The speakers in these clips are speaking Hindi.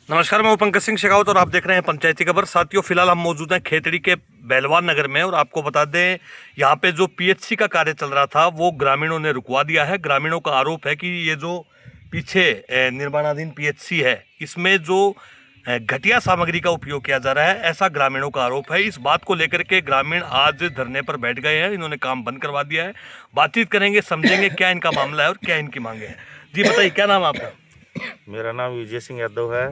नमस्कार, मैं हूं पंकज सिंह शेखावत और आप देख रहे हैं पंचायती खबर। साथियों, फिलहाल हम मौजूद हैं खेतड़ी के बेलवान नगर में और आपको बता दें, यहाँ पे जो पीएचसी का कार्य चल रहा था वो ग्रामीणों ने रुकवा दिया है। ग्रामीणों का आरोप है कि ये जो पीछे निर्माणाधीन पीएचसी है, इसमें जो घटिया सामग्री का उपयोग किया जा रहा है, ऐसा ग्रामीणों का आरोप है। इस बात को लेकर के ग्रामीण आज धरने पर बैठ गए हैं। इन्होंने काम बंद करवा दिया है। बातचीत करेंगे, समझेंगे क्या इनका मामला है और क्या इनकी मांगे हैं। जी बताइए, क्या नाम है आपका? मेरा नाम विजय सिंह यादव है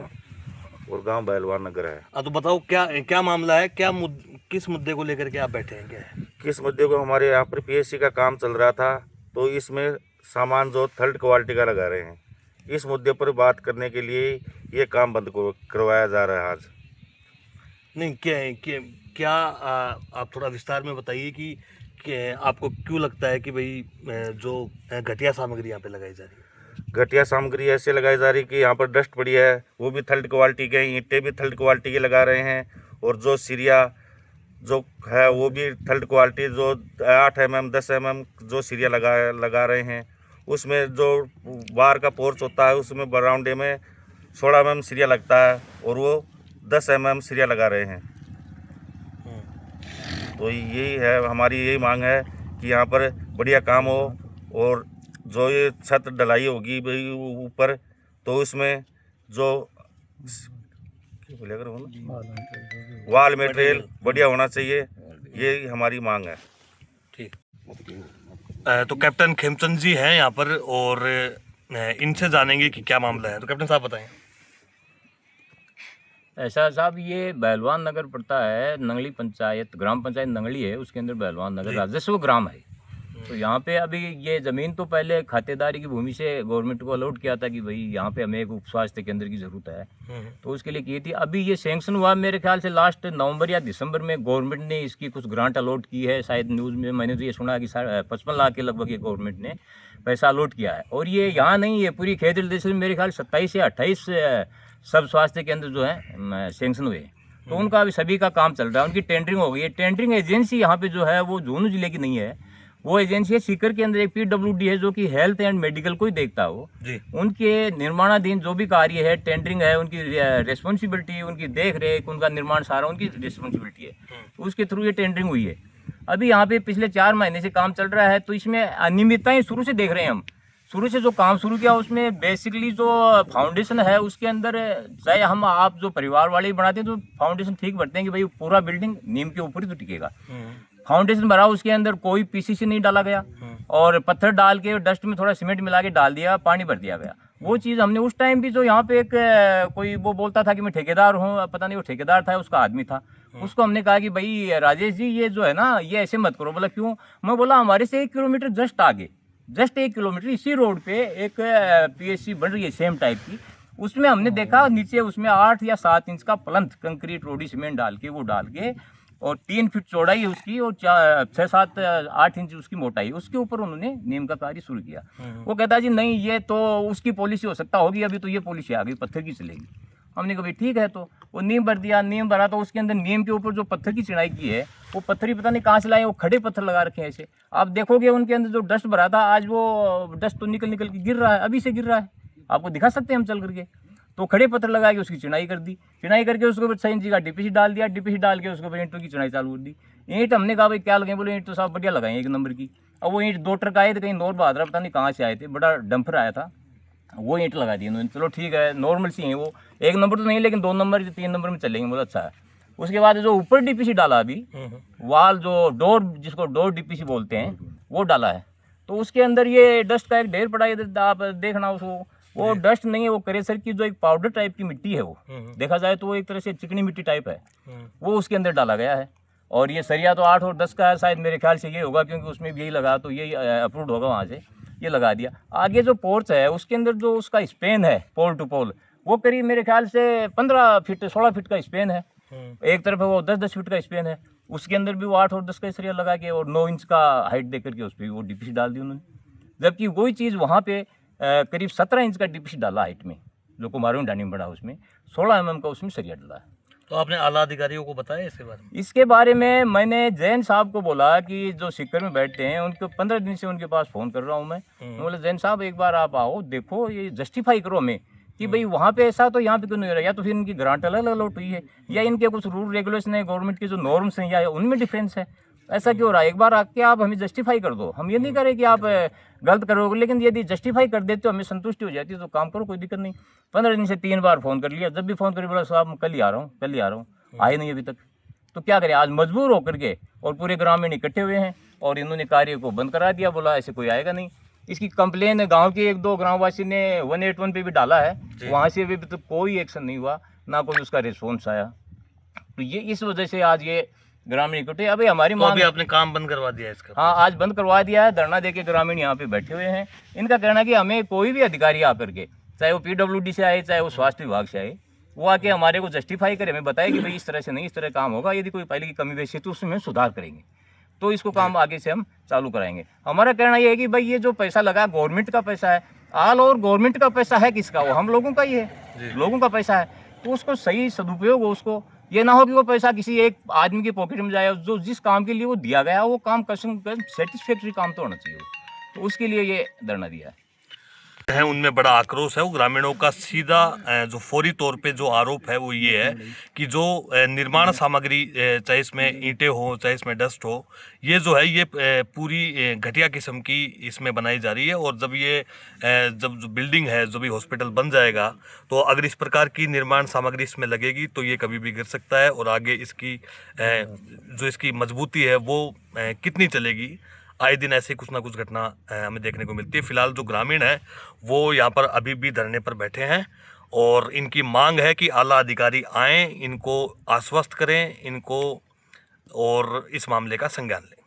और गांव बैलवान नगर है। तो बताओ क्या क्या मामला है, किस मुद्दे को लेकर के आप बैठे हैं, क्या है? किस मुद्दे को? हमारे यहाँ पर पीएचसी का काम चल रहा था, तो इसमें सामान जो थर्ड क्वालिटी का लगा रहे हैं, इस मुद्दे पर बात करने के लिए ये काम बंद करवाया जा रहा है आज। नहीं, क्या आप थोड़ा विस्तार में बताइए कि आपको क्यों लगता है कि भाई जो घटिया सामग्री यहाँ पे लगाई जा रही है? घटिया सामग्री ऐसे लगाई जा रही कि यहाँ पर डस्ट पड़ी है, वो भी थर्ड क्वालिटी के, ईंटें भी थर्ड क्वालिटी के लगा रहे हैं, और जो सिरिया जो है वो भी थर्ड क्वालिटी, जो 8 mm 10 mm जो सिरिया लगा रहे हैं, उसमें जो बाहर का पोर्च होता है उसमें बरामदे में 16 mm सिरिया लगता है और वो 10 mm सिरिया लगा रहे हैं। तो यही है, हमारी यही मांग है कि यहाँ पर बढ़िया काम हो, और जो ये छत ढलाई होगी भाई ऊपर, तो उसमें जो वाल मटेरियल बढ़िया होना चाहिए, ये हमारी मांग है। ठीक। तो कैप्टन खेमचंद जी हैं यहाँ पर और इनसे जानेंगे कि क्या मामला है। तो कैप्टन साहब बताएं। ऐसा साहब, ये बैलवान नगर पड़ता है, नंगली पंचायत, ग्राम पंचायत नंगली है, उसके अंदर बैलवान नगर राजस्व ग्राम है। तो यहाँ पे अभी ये ज़मीन तो पहले खातेदारी की भूमि से गवर्नमेंट को अलॉट किया था कि भाई यहाँ पे हमें एक उप स्वास्थ्य केंद्र की ज़रूरत है, तो उसके लिए की थी। अभी ये सैंक्शन हुआ मेरे ख्याल से लास्ट नवंबर या दिसंबर में गवर्नमेंट ने इसकी कुछ ग्रांट अलॉट की है। शायद न्यूज़ में मैंने तो ये सुना कि 55 लाख के लगभग ये गवर्नमेंट ने पैसा अलॉट किया है। और ये यहाँ नहीं है, पूरी खेतड़ी देश में मेरे ख्याल 27 या 28 सब स्वास्थ्य केंद्र जो है सैंक्शन हुए, तो उनका अभी सभी का काम चल रहा है। उनकी टेंडरिंग हो गई है। टेंडरिंग एजेंसी यहाँ पे जो है वो झुंझुनू जिले की नहीं है, वो एजेंसी है सीकर के अंदर एक PWD है, जो कि हेल्थ एंड मेडिकल को ही देखता हो। उनके निर्माणाधीन जो भी कार्य है, टेंडरिंग है, उनकी रेस्पॉन्सिबिलिटी, उनकी देख रेख, उनका निर्माण सारा उनकी रिस्पॉन्सिबिलिटी है। उसके थ्रू ये टेंडरिंग हुई है। अभी यहाँ पे पिछले 4 महीने से काम चल रहा है, तो इसमें अनियमितताएं शुरू से देख रहे हैं हम। शुरू से जो काम शुरू किया उसमें बेसिकली जो फाउंडेशन है उसके अंदर, चाहे हम आप जो परिवार वाले ही बनाते हैं तो फाउंडेशन ठीक भरते हैं कि भाई पूरा बिल्डिंग नीम के ऊपर ही तो टिकेगा। फाउंडेशन भरा, उसके अंदर कोई PCC नहीं डाला गया और पत्थर डाल के डस्ट में थोड़ा सीमेंट मिला के डाल दिया, पानी भर दिया गया। वो चीज़ हमने उस टाइम भी, जो यहाँ पे एक कोई वो बोलता था कि मैं ठेकेदार हूँ, पता नहीं वो ठेकेदार था उसका आदमी था, उसको हमने कहा कि भाई राजेश जी ये जो है ना, ये ऐसे मत करो। बोला क्यों? मैं बोला हमारे से 1 किलोमीटर जस्ट आगे, जस्ट 1 किलोमीटर इसी रोड पे एक PHC बन रही है सेम टाइप की। उसमें हमने देखा नीचे उसमें 8 या 7 इंच का प्लंथ कंक्रीट रोडी सीमेंट डाल के, वो डाल के, और 3 फीट चौड़ाई है उसकी और 6, 7, 8 इंच उसकी मोटाई, उसके ऊपर उन्होंने नीम का कार्य शुरू किया। वो कहता जी नहीं, ये तो उसकी पॉलिसी हो सकता होगी, अभी तो ये पॉलिसी आ गई पत्थर की चलेगी। हमने कहा भाई ठीक है, तो वो नीम भर दिया। नीम भरा तो उसके अंदर नीम के ऊपर जो पत्थर की चिनाई की है, वो पत्थर ही पता नहीं कहाँ से लाए, वो खड़े पत्थर लगा रखे हैं ऐसे। आप देखोगे उनके अंदर जो डस्ट भरा था, आज वो डस्ट तो निकल के गिर रहा है, अभी से गिर रहा है, आपको दिखा सकते हैं हम चल करके। तो खड़े पत्थर लगा के उसकी चिनाई कर दी, चिनाई करके उसके ऊपर 6 इंच का DPC डाल दिया, DPC डाल के उसके ऊपर ईंटों की चिनाई चालू कर दी। ईंट हमने कहा भाई क्या लगाए? बोले ईंट तो साहब बढ़िया लगाए 1 नंबर की। अब वो ईंट 2 ट्रक आए थे, कहीं नौर बहादुर पता नहीं कहाँ से आए थे, बड़ा डंपर आया था, वो ईंट लगा दी उन्होंने। चलो ठीक है, नॉर्मल सी हैं वो, 1 नंबर तो नहीं लेकिन 2 नंबर 3 नंबर में चलेंगे। बोला अच्छा है। उसके बाद जो ऊपर DPC डाला अभी, वाल जो डोर, जिसको डोर DPC बोलते हैं, वो डाला है। तो उसके अंदर ये डस्ट का एक ढेर पड़ा है, आप देखना उसको। वो डस्ट नहीं है, वो करेसर की जो एक पाउडर टाइप की मिट्टी है, वो देखा जाए तो वो एक तरह से चिकनी मिट्टी टाइप है, वो उसके अंदर डाला गया है। और ये सरिया तो 8 और 10 का है, शायद मेरे ख्याल से ये होगा, क्योंकि उसमें भी यही लगा, तो यही अप्रूव्ड होगा वहाँ से, ये लगा दिया। आगे जो पोर्च है उसके अंदर जो उसका स्पेन है पोल टू पोल, वो करीब मेरे ख्याल से 15 फीट 16 फीट का स्पेन है। एक तरफ वो 10-10 फीट का स्पेन है, उसके अंदर भी वो 8 और 10 का सरिया लगा के और 9 इंच का हाइट दे करके उस पर वो DPC डाल दी उन्होंने। जबकि वही चीज़ वहाँ पे करीब 17 इंच का DPC डाला हाइट में, जो कुमारूं डानी बड़ा, उसमें 16 mm का उसमें सरिया डाला है। तो आपने आला अधिकारियों को बताया इसके बारे में? इसके बारे में मैंने जैन साहब को बोला कि जो सीकर में बैठते हैं, उनको 15 दिन से उनके पास फ़ोन कर रहा हूँ मैं। बोला जैन साहब एक बार आप आओ, देखो, ये जस्टिफाई करो हमें कि भाई वहाँ पे ऐसा तो यहाँ पे क्यों नहीं हो रहा, या तो फिर इनकी ग्रांट अलग अलॉट हुई है, या इनके कुछ रूल रेगुलेशन है, गवर्नमेंट के जो नॉर्म्स हैं या उनमें डिफरेंस है। ऐसा क्यों हो रहा है? एक बार आके आप हमें जस्टिफाई कर दो। हम ये नहीं करें कि आप गलत करोगे, लेकिन यदि जस्टिफाई कर देते हो, हमें संतुष्टि हो जाती है, तो काम करो, कोई दिक्कत नहीं। 15 दिन से 3 बार फ़ोन कर लिया, जब भी फ़ोन करी बोला साहब मैं कल ही आ रहा हूँ, कल ही आ रहा हूँ, आए नहीं अभी तक। तो क्या करें, आज मजबूर होकर के, और पूरे ग्रामीण इकट्ठे हुए हैं और इन्होंने कार्य को बंद करा दिया, बोला ऐसे कोई आएगा नहीं। इसकी कंप्लेन गांव के 1-2 ग्रामवासी ने 181 पे भी डाला है, वहाँ से भी तो कोई एक्शन नहीं हुआ, ना कोई उसका रिस्पॉन्स आया। तो ये इस वजह से आज ये ग्रामीण इकट्ठे, अभी हमारी तो मांग अभी आपने काम बंद करवा दिया है इसका? हाँ, आज बंद करवा दिया है। धरना देके ग्रामीण यहाँ पे बैठे हुए हैं। इनका कहना है कि हमें कोई भी अधिकारी आकर के, चाहे वो PWD से आए, चाहे वो स्वास्थ्य विभाग से आए, वो आके हमारे को जस्टिफाई करे, हमें बताए कि भाई इस तरह से नहीं, इस तरह काम होगा, यदि कोई पहले की कमी बेशी तो उसमें सुधार करेंगे, तो इसको काम आगे से हम चालू कराएंगे। हमारा कहना ये है कि भाई ये जो पैसा लगा गवर्नमेंट का पैसा है, ऑल ओवर गवर्नमेंट का पैसा है, किसका? वो हम लोगों का ही है, लोगों का पैसा है, तो उसको सही सदुपयोग हो। उसको ये ना हो कि वो पैसा किसी एक आदमी के पॉकेट में जाए, जो जिस काम के लिए वो दिया गया वो काम सेटिस्फैक्ट्री काम तो होना चाहिए, तो उसके लिए ये धरना दिया है। उनमें बड़ा आक्रोश है। वो ग्रामीणों का सीधा जो फौरी तौर पे जो आरोप है वो ये है कि जो निर्माण सामग्री, चाहे इसमें ईंटें हो, चाहे इसमें डस्ट हो, ये जो है ये पूरी घटिया किस्म की इसमें बनाई जा रही है। और जब ये जब जो बिल्डिंग है, जो भी हॉस्पिटल बन जाएगा, तो अगर इस प्रकार की निर्माण सामग्री इसमें लगेगी तो ये कभी भी गिर सकता है, और आगे इसकी जो इसकी मजबूती है वो कितनी चलेगी। आए दिन ऐसे कुछ ना कुछ घटना हमें देखने को मिलती है। फिलहाल जो ग्रामीण है वो यहाँ पर अभी भी धरने पर बैठे हैं, और इनकी मांग है कि आला अधिकारी आएं, इनको आश्वस्त करें, इनको और इस मामले का संज्ञान लें।